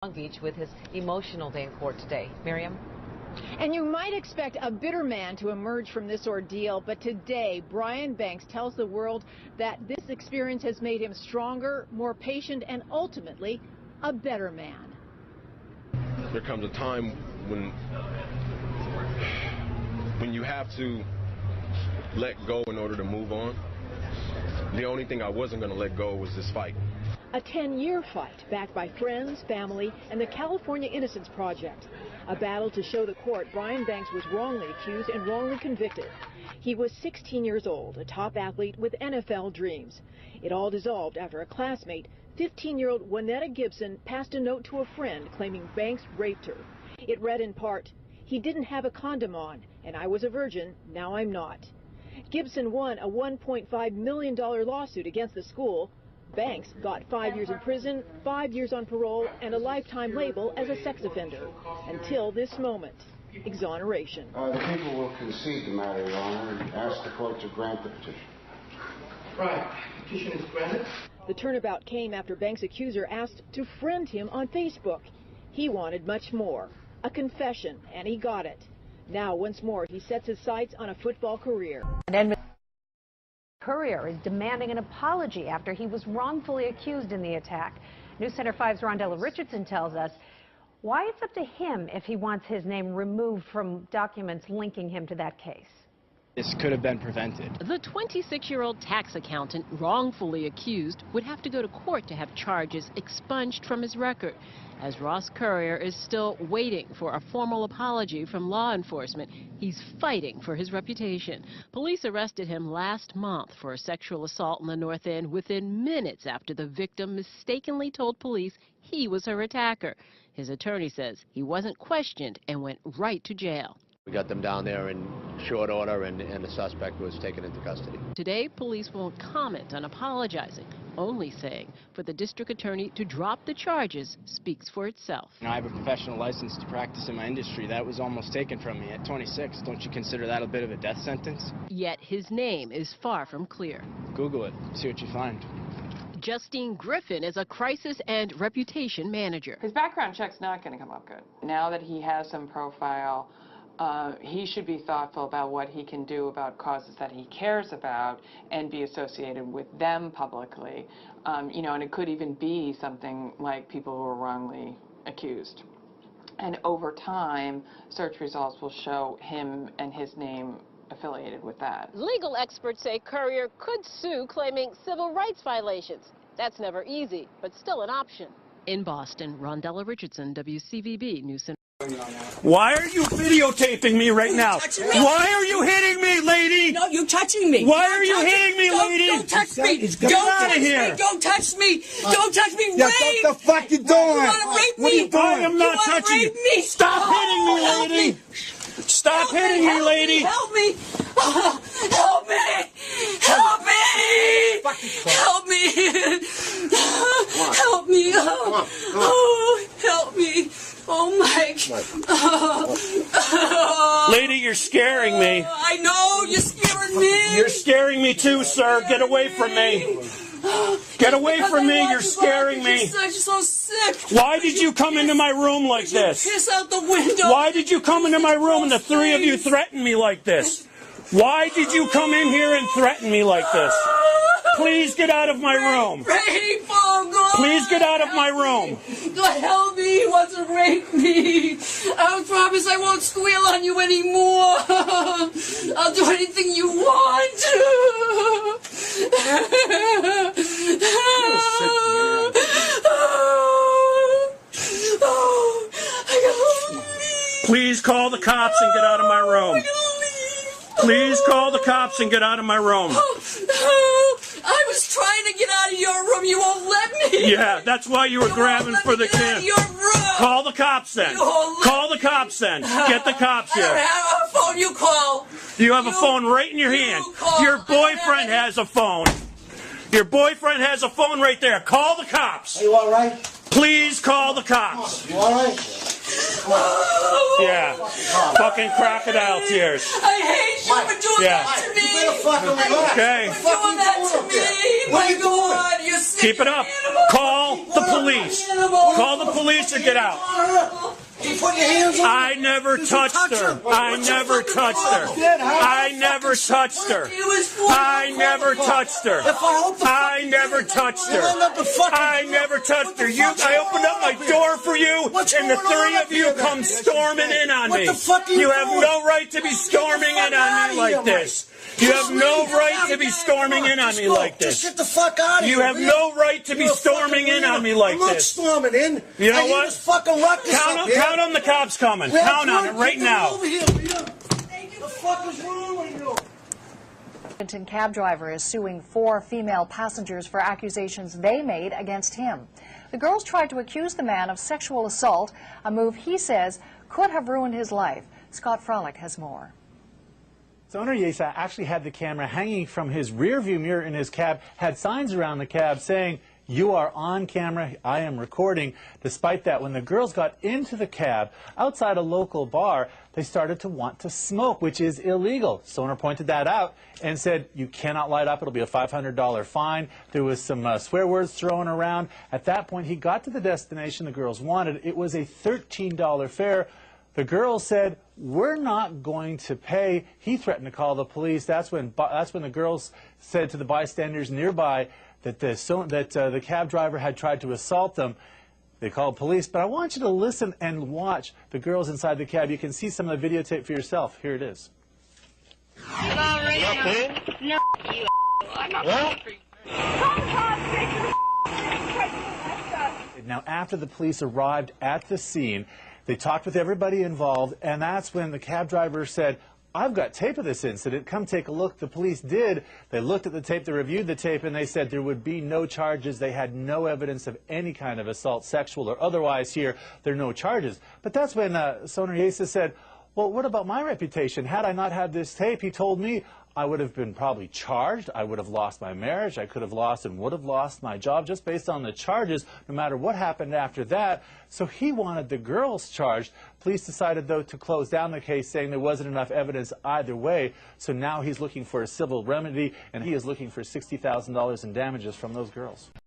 Long Beach with his emotional day in court today. Miriam? And you might expect a bitter man to emerge from this ordeal, but today Brian Banks tells the world that this experience has made him stronger, more patient, and ultimately a better man. There comes a time when you have to let go in order to move on. The only thing I wasn't going to let go was this fight. A 10-year fight backed by friends, family, and the California Innocence Project. A battle to show the court Brian Banks was wrongly accused and wrongly convicted. He was 16 years old, a top athlete with NFL dreams. It all dissolved after a classmate, 15-year-old Juanetta Gibson, passed a note to a friend claiming Banks raped her. It read in part, "He didn't have a condom on, and I was a virgin, now I'm not." Gibson won a $1.5 million lawsuit against the school. Banks got 5 years in prison, 5 years on parole, and a lifetime label as a sex offender. Until this moment, exoneration. The people will concede the matter, Your Honor, and ask the court to grant the petition. Right. Petition is granted. The turnabout came after Banks' accuser asked to friend him on Facebook. He wanted much more, a confession, and he got it. Now, once more, he sets his sights on a football career. Courier is demanding an apology after he was wrongfully accused in the attack. News Center 5's Rondella Richardson tells us why it's up to him if he wants his name removed from documents linking him to that case. This could have been prevented. The 26-year-old tax accountant wrongfully accused would have to go to court to have charges expunged from his record, as Ross Courier is still waiting for a formal apology from law enforcement. He's fighting for his reputation. Police arrested him last month for a sexual assault in the North End within minutes after the victim mistakenly told police he was her attacker. His attorney says he wasn't questioned and went right to jail. We got them down there in short order, and the suspect was taken into custody. Today, police won't comment on apologizing, only saying for the district attorney to drop the charges speaks for itself. I have a professional license to practice in my industry. That was almost taken from me at 26. Don't you consider that a bit of a death sentence? Yet his name is far from clear. Google it, see what you find. Justine Griffin is a crisis and reputation manager. His background check's not going to come up good. Now that he has some profile, he should be thoughtful about what he can do about causes that he cares about and be associated with them publicly. You know, and it could even be something like people who are wrongly accused. And over time, search results will show him and his name affiliated with that. Legal experts say Courier could sue claiming civil rights violations. That's never easy, but still an option. In Boston, Rondella Richardson, WCVB News Center. Why are you videotaping me right now? Why are you hitting me, lady? No, you're touching me. Why are you hitting me, lady? Don't touch me. Get out of here. Don't touch me. Don't touch me. Yeah, Rape. what the fuck you doing? You want to rape me? What are you doing? I am not touching you. Me? Stop hitting me, lady. Stop hitting me, lady. Help me. Help me. Help me. Help me. Help me. Oh, help me. Oh my God. Lady, you're scaring me. I know, you're scaring me. You're scaring me too, sir. Get away from me. Get away from me. You're scaring me. You're so sick. Why did you come into my room like this? Piss out the window. Why did you come into my room and the three of you threaten me like this? Why did you come in here and threaten me like this? Please get out of my room. Rape, oh God. Please get out of my room. God help me, he wants to rape me. I promise I won't squeal on you anymore. I'll do anything you want. Please call the cops and get out of my room. Please call the cops and get out of my room. I was trying to get out of your room. You won't let me. Yeah, that's why you were grabbing for the can. Call the cops then. Call the cops then. Get the cops here. I don't have a phone. You call. You have a phone right in your hand. Your boyfriend has a phone. Your boyfriend has a phone right there. Call the cops. Are you all right? Please call the cops. You all right? Yeah. Fucking crocodile tears. I hate you for doing that to me. You better fucking relax. Okay. For doing that to me. My God, you're sick. Keep it up. Call the police. Call the police and get out. You put your hands on her. I never touched her. I never touched her. I never touched her. I never touched her. I never touched her. I never touched her. I opened up my door for you, and the three of you come storming in on me. You have no right to be storming in on me like this. You have no right to be storming in on me like this. Just get the fuck out of here. You have no right to be storming in on me like this. I'm not storming in. You know what? Count on the cops coming. Count on it right now. The fuck is wrong with you? A cab driver is suing 4 female passengers for accusations they made against him. The girls tried to accuse the man of sexual assault, a move he says could have ruined his life. Scott Frolick has more. Owner Yesa actually had the camera hanging from his rearview mirror in his cab, had signs around the cab saying, "You are on camera, I am recording." Despite that, when the girls got into the cab outside a local bar, they started to want to smoke, which is illegal. Soner pointed that out and said, "You cannot light up, it'll be a $500 fine." There was some swear words thrown around. At that point, he got to the destination the girls wanted. It was a $13 fare. The girls said, "We're not going to pay." He threatened to call the police. That's when the girls said to the bystanders nearby that the cab driver had tried to assault them. They called police. But I want you to listen and watch the girls inside the cab. You can see some of the videotape for yourself. Here it is. No, you. I'm not for you. Now, after the police arrived at the scene, they talked with everybody involved, and that's when the cab driver said, "I've got tape of this incident. Come take a look." The police did. They looked at the tape, they reviewed the tape, and they said there would be no charges. They had no evidence of any kind of assault, sexual or otherwise here. There are no charges. But that's when Soner Yesa said, "Well, what about my reputation? Had I not had this tape," he told me, "I would have been probably charged. I would have lost my marriage. I could have lost and would have lost my job just based on the charges, no matter what happened after that." So he wanted the girls charged. Police decided, though, to close down the case, saying there wasn't enough evidence either way. So now he's looking for a civil remedy, and he is looking for $60,000 in damages from those girls.